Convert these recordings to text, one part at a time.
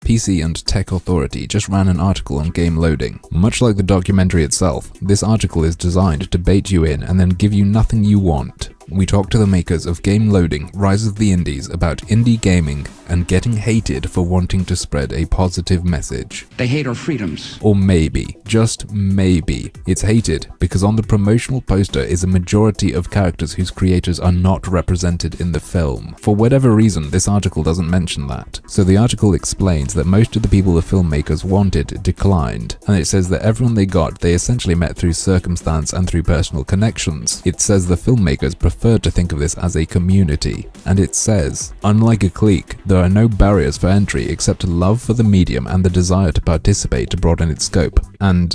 PC and Tech Authority just ran an article on game loading. Much like the documentary itself, this article is designed to bait you in and then give you nothing you want. We talked to the makers of Game Loading, Rise of the Indies about indie gaming and getting hated for wanting to spread a positive message. They hate our freedoms. Or maybe, just maybe, it's hated because on the promotional poster is a majority of characters whose creators are not represented in the film. For whatever reason, this article doesn't mention that. So the article explains that most of the people the filmmakers wanted declined, and it says that everyone they got they essentially met through circumstance and through personal connections. It says the filmmakers preferred to think of this as a community, and it says, unlike a clique, there are no barriers for entry except love for the medium and the desire to participate to broaden its scope. And,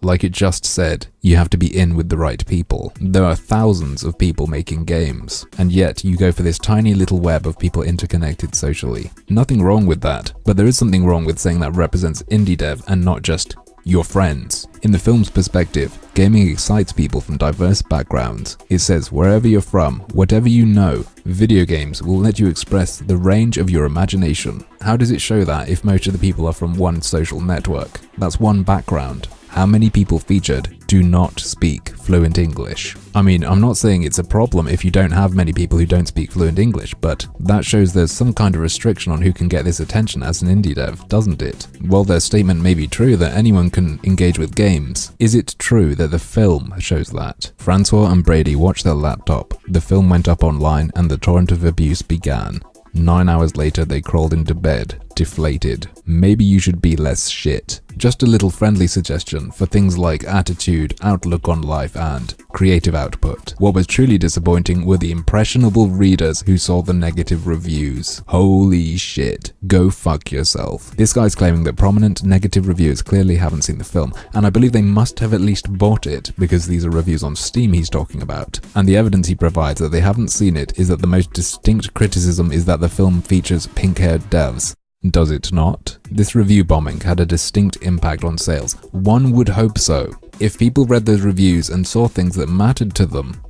like it just said, you have to be in with the right people. There are thousands of people making games, and yet you go for this tiny little web of people interconnected socially. Nothing wrong with that, but there is something wrong with saying that represents indie dev and not just your friends. In the film's perspective, gaming excites people from diverse backgrounds. It says wherever you're from, whatever you know, video games will let you express the range of your imagination. How does it show that if most of the people are from one social network? That's one background. How many people featured do not speak fluent English? I mean, I'm not saying it's a problem if you don't have many people who don't speak fluent English, but that shows there's some kind of restriction on who can get this attention as an indie dev, doesn't it? While their statement may be true that anyone can engage with games, is it true that the film shows that? Francois and Brady watched their laptop, the film went up online, and the torrent of abuse began. 9 hours later, they crawled into bed, deflated. Maybe you should be less shit. Just a little friendly suggestion for things like attitude, outlook on life, and creative output. What was truly disappointing were the impressionable readers who saw the negative reviews. Holy shit. Go fuck yourself. This guy's claiming that prominent negative reviewers clearly haven't seen the film, and I believe they must have at least bought it, because these are reviews on Steam he's talking about. And the evidence he provides that they haven't seen it is that the most distinct criticism is that the film features pink-haired devs. Does it not? This review bombing had a distinct impact on sales. One would hope so. If people read those reviews and saw things that mattered to them,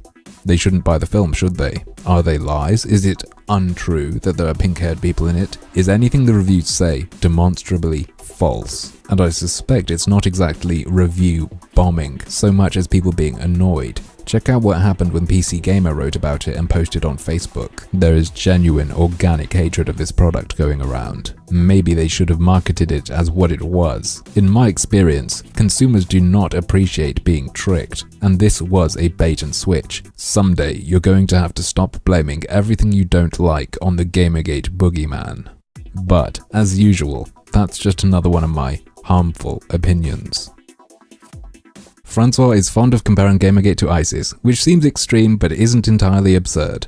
they shouldn't buy the film, should they? Are they lies? Is it untrue that there are pink-haired people in it? Is anything the reviews say demonstrably false? And I suspect it's not exactly review bombing so much as people being annoyed. Check out what happened when PC Gamer wrote about it and posted on Facebook. There is genuine, organic hatred of this product going around. Maybe they should have marketed it as what it was. In my experience, consumers do not appreciate being tricked, and this was a bait and switch. Someday, you're going to have to stop blaming everything you don't like on the Gamergate boogeyman. But, as usual, that's just another one of my harmful opinions. Francois is fond of comparing Gamergate to ISIS, which seems extreme but isn't entirely absurd.